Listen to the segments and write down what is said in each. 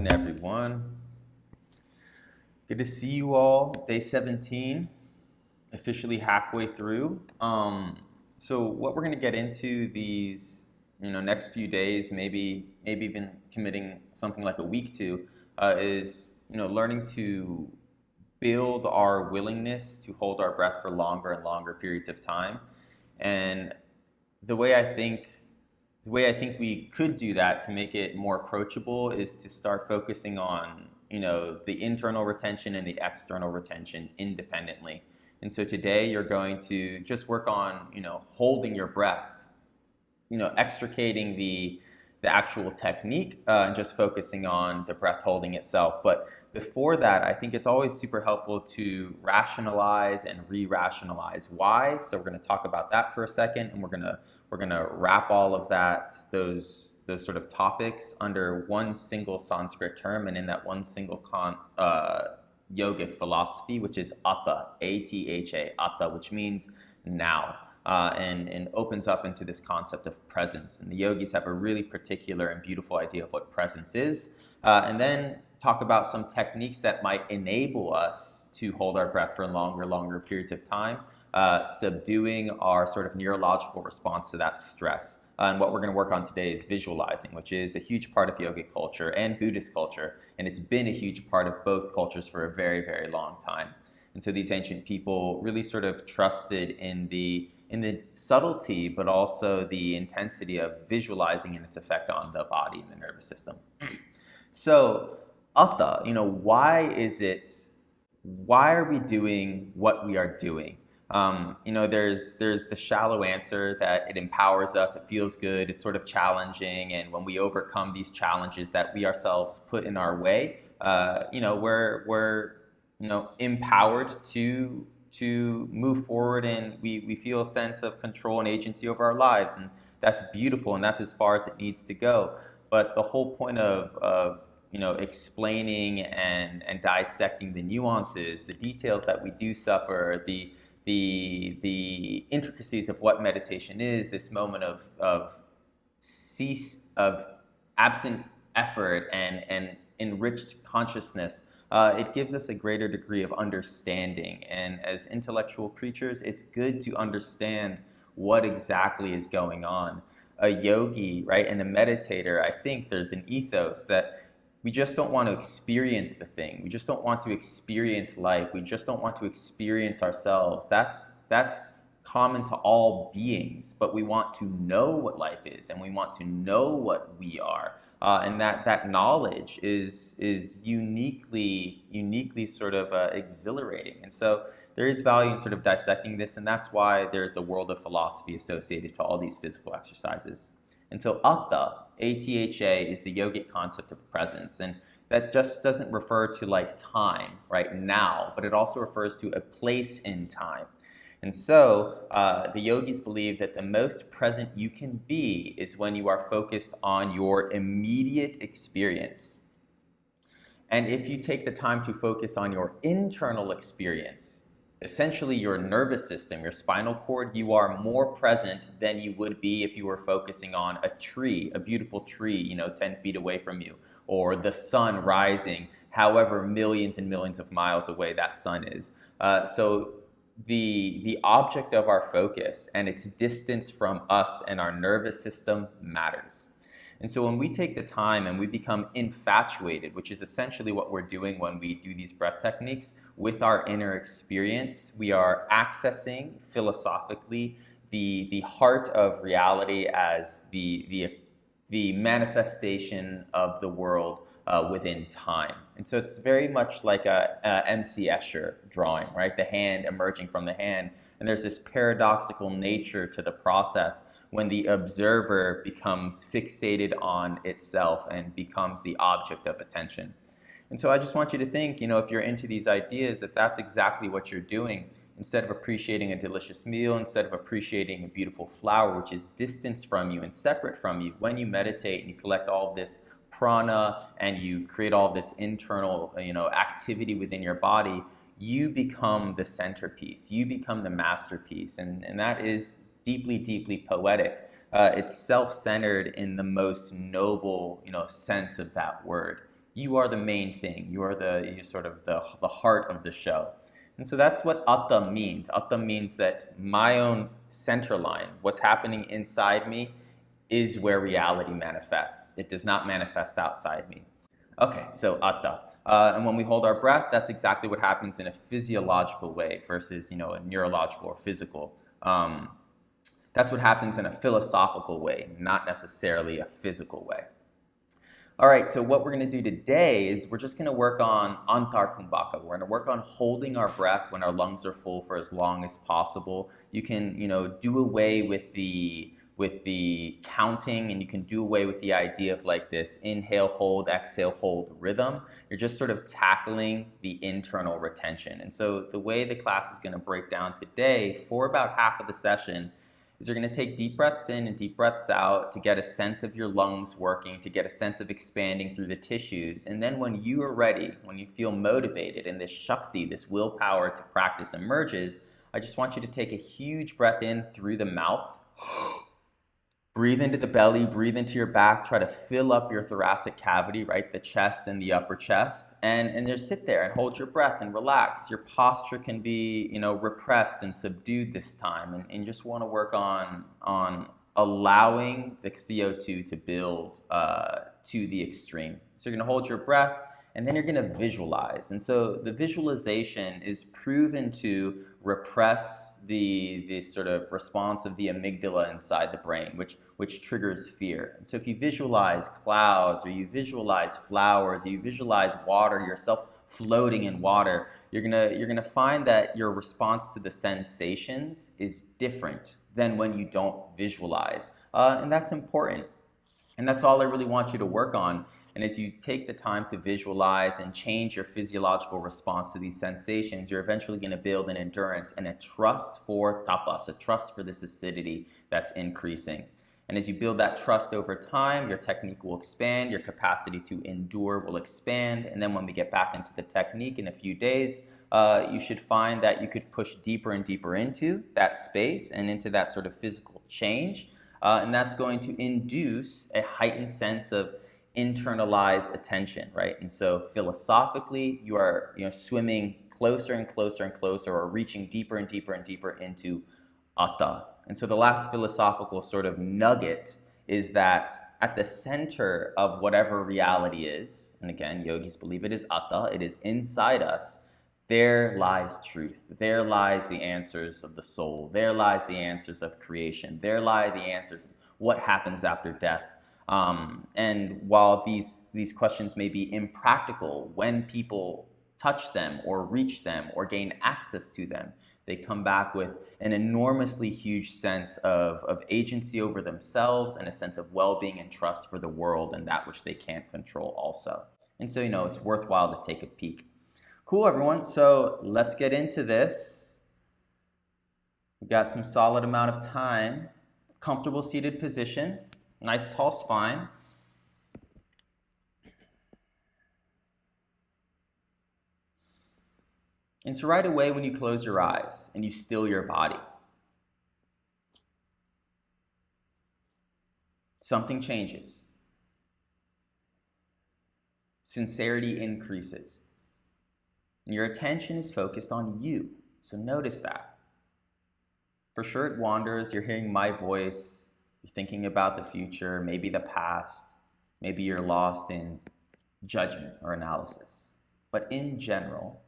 morning, everyone. Good to see you all. Day 17, officially halfway through. So what we're going to get into these, next few days, maybe even committing something like a week to, is learning to build our willingness to hold our breath for longer and longer periods of time. And the way I think we could do that to make it more approachable is to start focusing on, the internal retention and the external retention independently. And so today you're going to just work on, holding your breath, extricating the actual technique and just focusing on the breath holding itself. But before that, I think it's always super helpful to rationalize and re-rationalize why. So we're going to talk about that for a second, and we're going to wrap all of those sort of topics under one single Sanskrit term, and in that one single yogic philosophy, which is ATHA, ATHA, ATHA, which means now. And opens up into this concept of presence. And the yogis have a really particular and beautiful idea of what presence is. And then talk about some techniques that might enable us to hold our breath for longer periods of time, subduing our sort of neurological response to that stress. And what we're going to work on today is visualizing, which is a huge part of yogic culture and Buddhist culture. And it's been a huge part of both cultures for a very, very long time. And so these ancient people really sort of trusted in the subtlety, but also the intensity of visualizing and its effect on the body and the nervous system. So, Atha, why are we doing what we are doing? There's the shallow answer that it empowers us, it feels good, it's sort of challenging, and when we overcome these challenges that we ourselves put in our way, we're empowered to move forward, and we feel a sense of control and agency over our lives, and that's beautiful, and that's as far as it needs to go. But the whole point of explaining and dissecting the nuances, the details that we do suffer, the intricacies of what meditation is, this moment of absent effort and enriched consciousness. It gives us a greater degree of understanding. And as intellectual creatures, it's good to understand what exactly is going on. A yogi, right, and a meditator, I think there's an ethos that we just don't want to experience the thing. We just don't want to experience life. We just don't want to experience ourselves. That's common to all beings, but we want to know what life is, and we want to know what we are. And that knowledge is uniquely sort of exhilarating. And so there is value in sort of dissecting this, and that's why there's a world of philosophy associated to all these physical exercises. And so Atha, ATHA, is the yogic concept of presence. And that just doesn't refer to like time, right, now, but it also refers to a place in time. And so the yogis believe that the most present you can be is when you are focused on your immediate experience. And if you take the time to focus on your internal experience, essentially your nervous system, your spinal cord, you are more present than you would be if you were focusing on a tree, a beautiful tree, 10 feet away from you, or the sun rising, however millions and millions of miles away that sun is. So the object of our focus and its distance from us and our nervous system matters. And so when we take the time and we become infatuated, which is essentially what we're doing when we do these breath techniques, with our inner experience, we are accessing philosophically the heart of reality as the manifestation of the world within time. And so it's very much like a M.C. Escher drawing, right? The hand emerging from the hand. And there's this paradoxical nature to the process when the observer becomes fixated on itself and becomes the object of attention. And so I just want you to think, if you're into these ideas, that's exactly what you're doing. Instead of appreciating a delicious meal, instead of appreciating a beautiful flower, which is distant from you and separate from you, when you meditate and you collect all of this prana and you create all this internal, activity within your body, you become the centerpiece, you become the masterpiece, and that is deeply, deeply poetic. It's self-centered in the most noble, sense of that word. You are the main thing. You're sort of the heart of the show. And so that's what ATHA means. ATHA means that my own center line, what's happening inside me, is where reality manifests. It does not manifest outside me. Okay, so ATHA. And when we hold our breath, that's exactly what happens in a physiological way versus, a neurological or physical. That's what happens in a philosophical way, not necessarily a physical way. All right, so what we're going to do today is we're just going to work on ANTAR KUMBHAKA. We're going to work on holding our breath when our lungs are full for as long as possible. You can, do away with the counting, and you can do away with the idea of like this inhale, hold, exhale, hold rhythm. You're just sort of tackling the internal retention. And so the way the class is going to break down today for about half of the session is you're going to take deep breaths in and deep breaths out to get a sense of your lungs working, to get a sense of expanding through the tissues. And then when you are ready, when you feel motivated and this Shakti, this willpower to practice emerges, I just want you to take a huge breath in through the mouth. Breathe into the belly, breathe into your back, try to fill up your thoracic cavity, right? The chest and the upper chest, and just sit there and hold your breath and relax. Your posture can be, repressed and subdued this time, and you just want to work on allowing the CO2 to build to the extreme. So you're going to hold your breath, and then you're going to visualize. And so the visualization is proven to repress the sort of response of the amygdala inside the brain, which triggers fear. And so if you visualize clouds, or you visualize flowers, or you visualize water, yourself floating in water, you're gonna find that your response to the sensations is different than when you don't visualize. And that's important. And that's all I really want you to work on. And as you take the time to visualize and change your physiological response to these sensations, you're eventually going to build an endurance and a trust for tapas, a trust for this acidity that's increasing. And as you build that trust over time, your technique will expand, your capacity to endure will expand. And then when we get back into the technique in a few days, you should find that you could push deeper and deeper into that space and into that sort of physical change. And that's going to induce a heightened sense of internalized attention, right? And so philosophically, you are swimming closer and closer and closer, or reaching deeper and deeper and deeper into ATHA. And so the last philosophical sort of nugget is that at the center of whatever reality is, and again, yogis believe it is ATHA, it is inside us, there lies truth. There lies the answers of the soul. There lies the answers of creation. There lie the answers of what happens after death. And while these questions may be impractical when people touch them or reach them or gain access to them, they come back with an enormously huge sense of agency over themselves and a sense of well-being and trust for the world and that which they can't control also. And so, it's worthwhile to take a peek. Cool, everyone. So let's get into this. We've got some solid amount of time. Comfortable seated position. Nice tall spine. And so right away when you close your eyes and you still your body, something changes. Sincerity increases. And your attention is focused on you. So notice that. For sure it wanders. You're hearing my voice. You're thinking about the future, maybe the past. Maybe you're lost in judgment or analysis. But in general,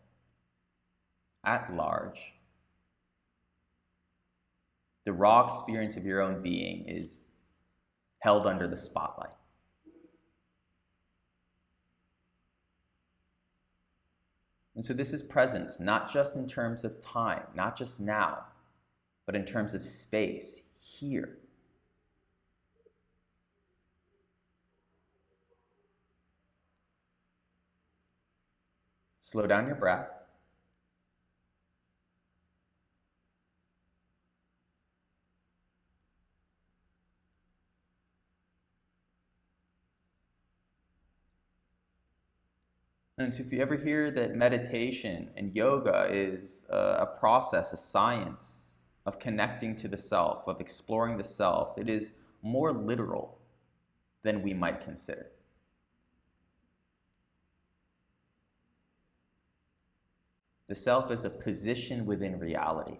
at large, the raw experience of your own being is held under the spotlight. And so this is presence, not just in terms of time, not just now, but in terms of space, here. Slow down your breath. And so if you ever hear that meditation and yoga is a process, a science of connecting to the self, of exploring the self, it is more literal than we might consider. The self is a position within reality.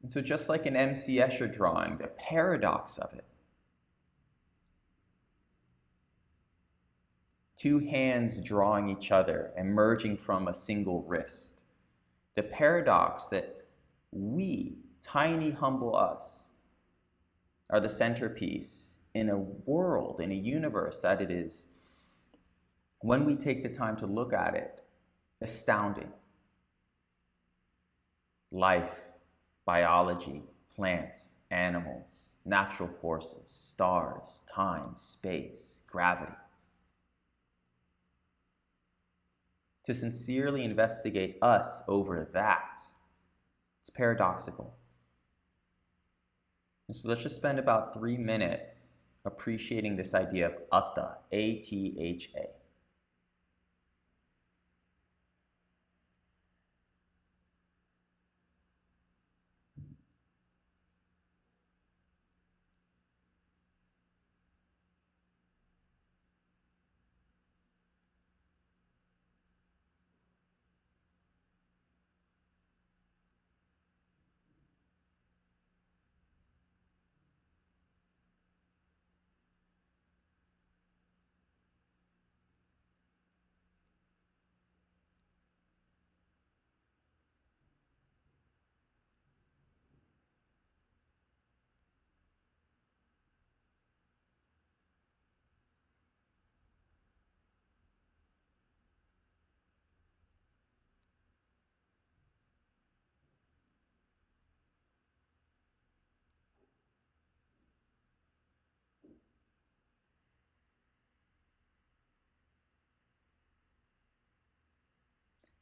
And so just like an M.C. Escher drawing, the paradox of it, two hands drawing each other, emerging from a single wrist. The paradox that we, tiny, humble us, are the centerpiece in a world, in a universe that it is, when we take the time to look at it, astounding. Life, biology, plants, animals, natural forces, stars, time, space, gravity. To sincerely investigate us over that, it's paradoxical. And so let's just spend about 3 minutes appreciating this idea of ATHA, A-T-H-A.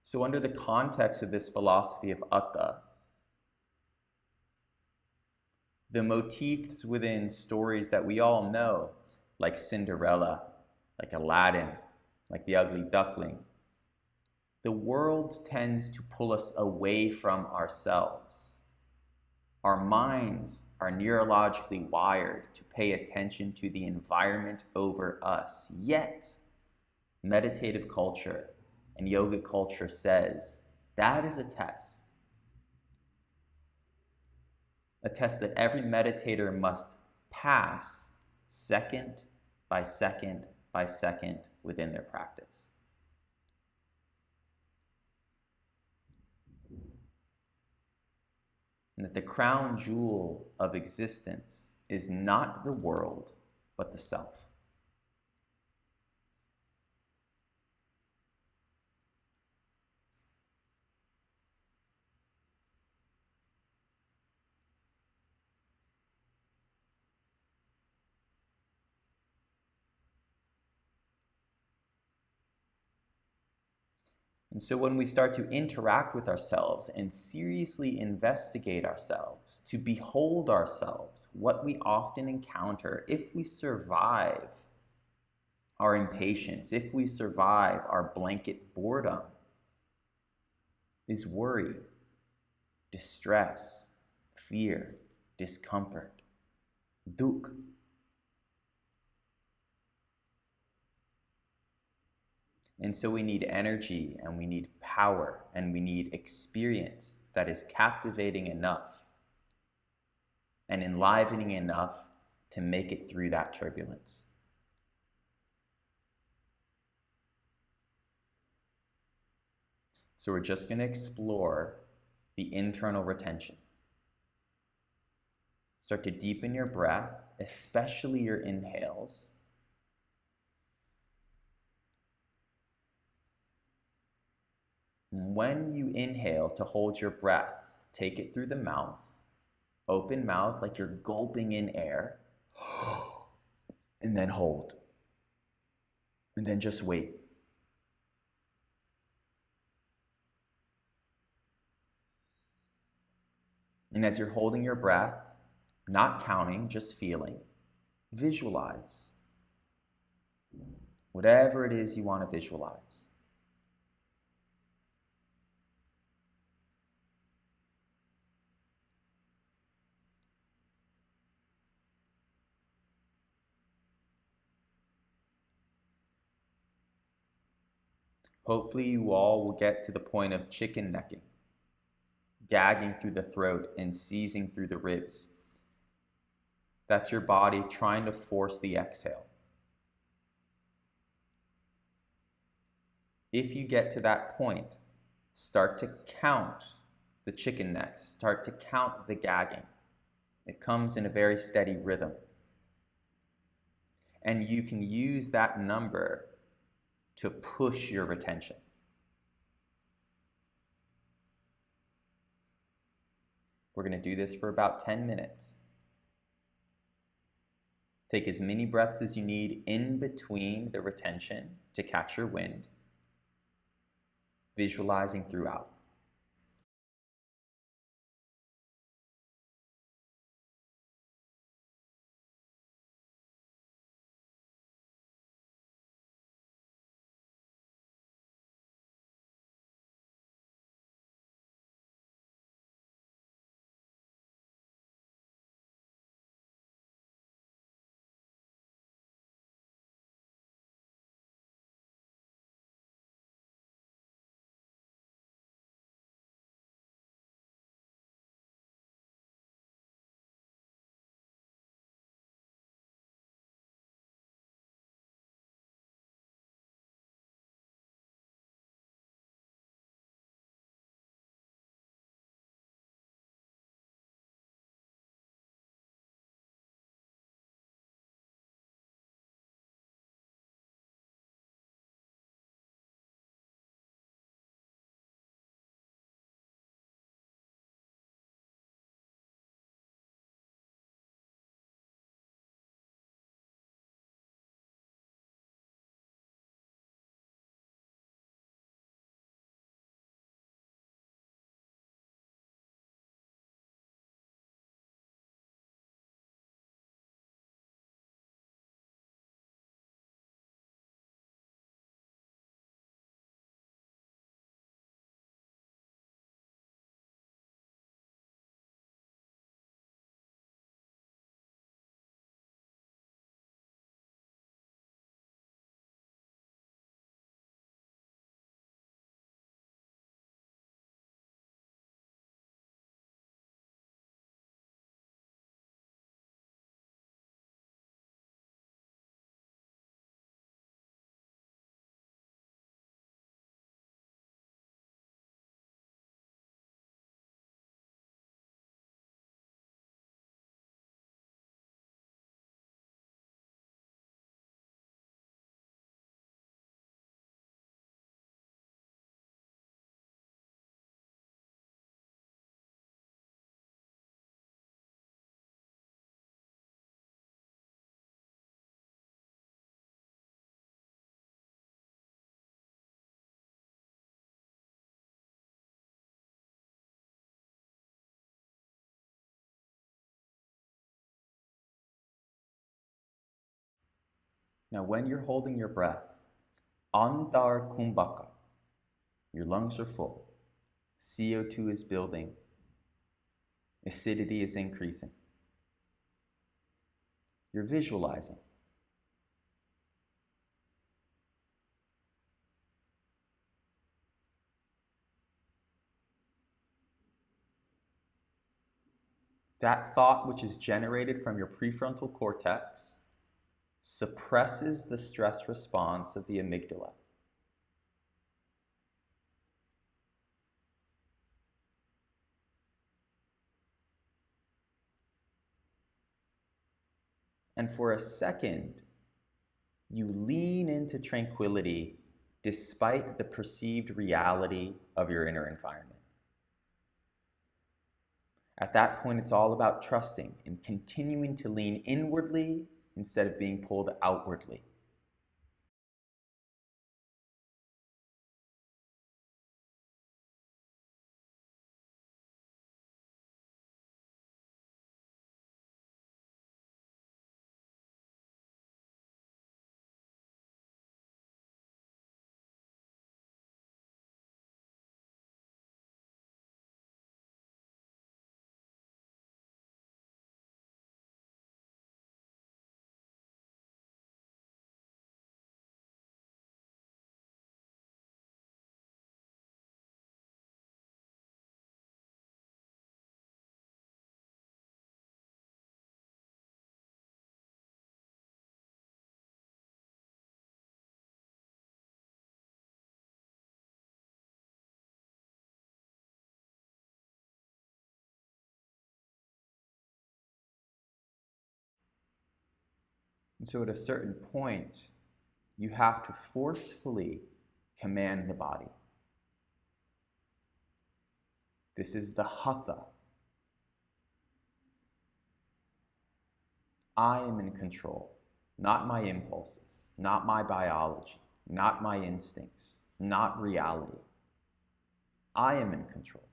So under the context of this philosophy of ATHA, the motifs within stories that we all know, like Cinderella, like Aladdin, like the Ugly Duckling, the world tends to pull us away from ourselves. Our minds are neurologically wired to pay attention to the environment over us. Yet, meditative culture and yogic culture says that is a test that every meditator must pass second by second by second within their practice. And that the crown jewel of existence is not the world, but the self. And so when we start to interact with ourselves and seriously investigate ourselves, to behold ourselves, what we often encounter, if we survive our impatience, if we survive our blanket boredom, is worry, distress, fear, discomfort, dukh. And so we need energy, and we need power, and we need experience that is captivating enough and enlivening enough to make it through that turbulence. So we're just going to explore the internal retention. Start to deepen your breath, especially your inhales. When you inhale, to hold your breath, take it through the mouth, open mouth like you're gulping in air, and then hold. And then just wait. And as you're holding your breath, not counting, just feeling, visualize whatever it is you want to visualize. Hopefully you all will get to the point of chicken necking, gagging through the throat and seizing through the ribs. That's your body trying to force the exhale. If you get to that point, start to count the chicken necks, start to count the gagging. It comes in a very steady rhythm. And you can use that number to push your retention. We're going to do this for about 10 minutes. Take as many breaths as you need in between the retention to catch your wind, visualizing throughout. Now, when you're holding your breath, ANTAR KUMBHAKA, your lungs are full, CO2 is building, acidity is increasing. You're visualizing. That thought which is generated from your prefrontal cortex suppresses the stress response of the amygdala. And for a second, you lean into tranquility despite the perceived reality of your inner environment. At that point, it's all about trusting and continuing to lean inwardly instead of being pulled outwardly. And so at a certain point, you have to forcefully command the body. This is the hatha. I am in control, not my impulses, not my biology, not my instincts, not reality. I am in control.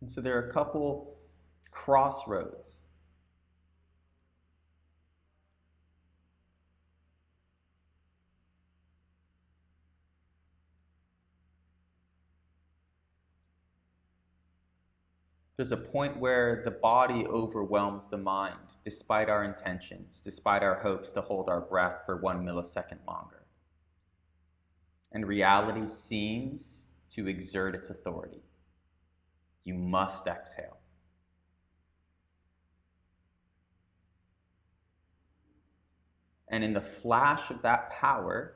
And so there are a couple crossroads. There's a point where the body overwhelms the mind, despite our intentions, despite our hopes to hold our breath for 1 millisecond longer. And reality seems to exert its authority. You must exhale. And in the flash of that power,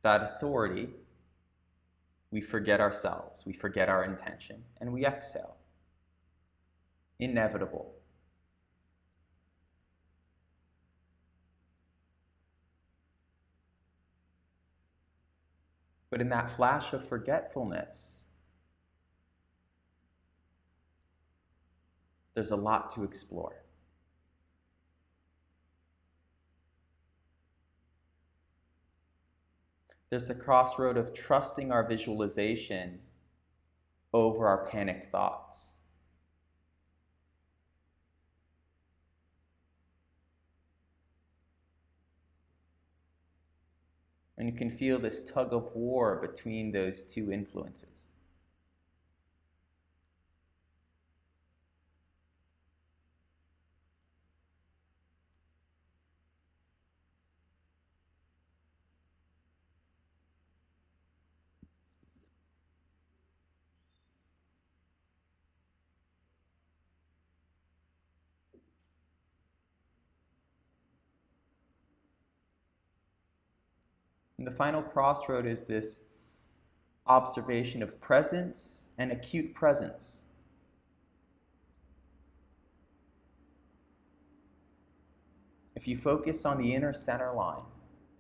that authority, we forget ourselves, we forget our intention, and we exhale. Inevitable. But in that flash of forgetfulness, there's a lot to explore. There's the crossroad of trusting our visualization over our panicked thoughts. And you can feel this tug of war between those two influences. And the final crossroad is this observation of presence and acute presence. If you focus on the inner center line,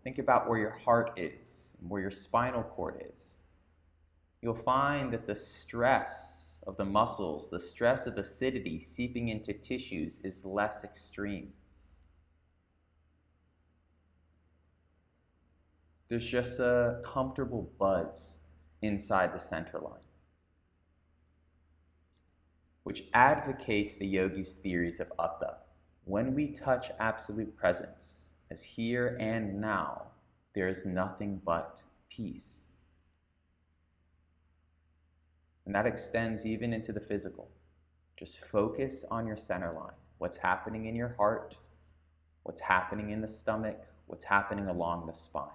think about where your heart is, and where your spinal cord is, you'll find that the stress of the muscles, the stress of acidity seeping into tissues is less extreme. There's just a comfortable buzz inside the center line, which advocates the yogi's theories of ATHA. When we touch absolute presence, as here and now, there is nothing but peace. And that extends even into the physical. Just focus on your center line. What's happening in your heart, what's happening in the stomach, what's happening along the spine.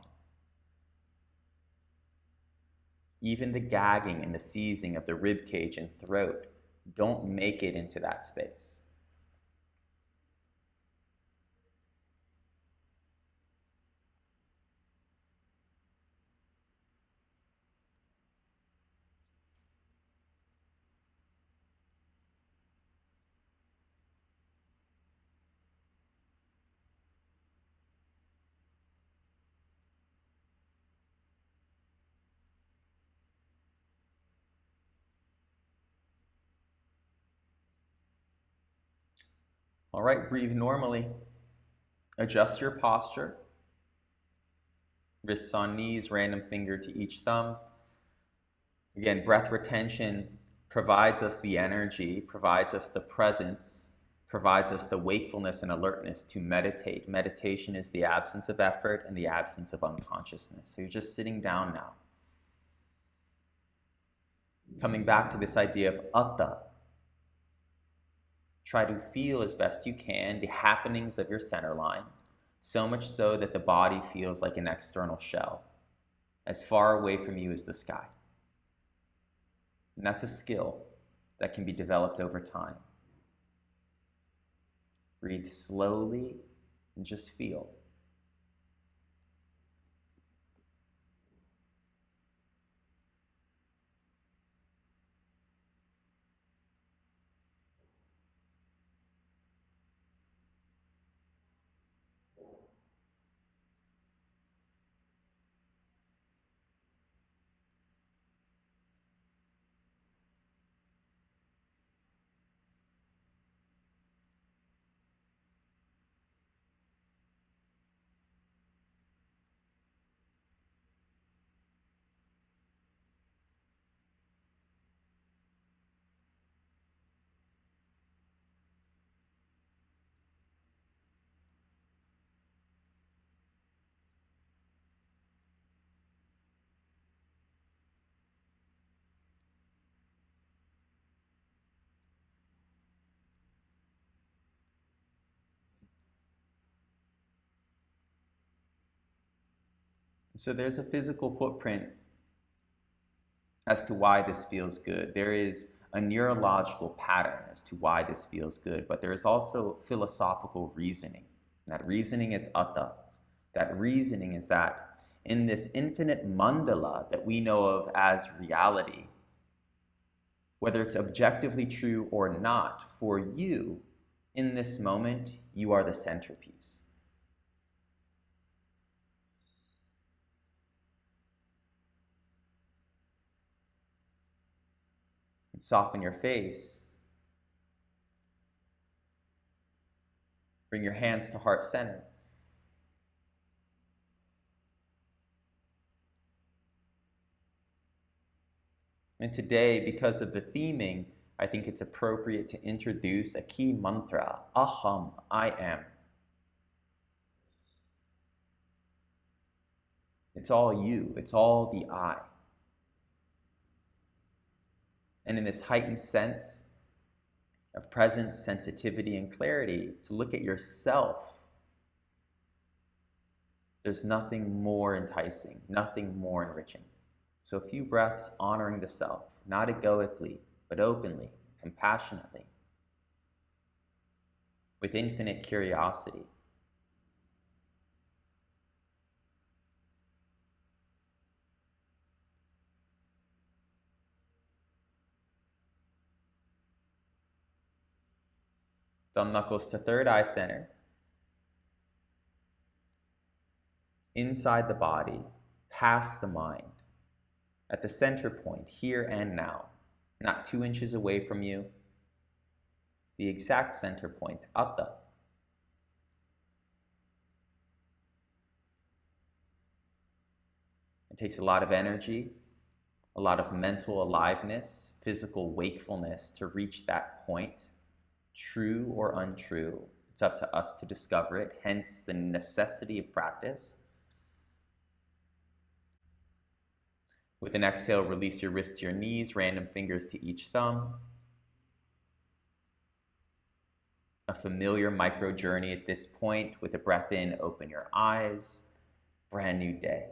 Even the gagging and the seizing of the rib cage and throat don't make it into that space. All right, breathe normally. Adjust your posture. Wrists on knees, random finger to each thumb. Again, breath retention provides us the energy, provides us the presence, provides us the wakefulness and alertness to meditate. Meditation is the absence of effort and the absence of unconsciousness. So you're just sitting down now. Coming back to this idea of ATHA. Try to feel as best you can the happenings of your center line, so much so that the body feels like an external shell, as far away from you as the sky. And that's a skill that can be developed over time. Breathe slowly and just feel. So there's a physical footprint as to why this feels good. There is a neurological pattern as to why this feels good, but there is also philosophical reasoning. That reasoning is ATHA. That reasoning is that in this infinite mandala that we know of as reality, whether it's objectively true or not, for you, in this moment, you are the centerpiece. Soften your face. Bring your hands to heart center. And today, because of the theming, I think it's appropriate to introduce a key mantra, aham, I am. It's all you, it's all the I. And in this heightened sense of presence, sensitivity, and clarity, to look at yourself, there's nothing more enticing, nothing more enriching. So a few breaths honoring the self, not egoically, but openly, compassionately, with infinite curiosity. Thumb knuckles to third eye center. Inside the body, past the mind, at the center point, here and now, not 2 inches away from you, the exact center point, ATHA. It takes a lot of energy, a lot of mental aliveness, physical wakefulness to reach that point, true or untrue. It's up to us to discover it, hence the necessity of practice. With an exhale, release your wrists to your knees, random fingers to each thumb. A familiar micro journey at this point. With a breath in, open your eyes. Brand new day.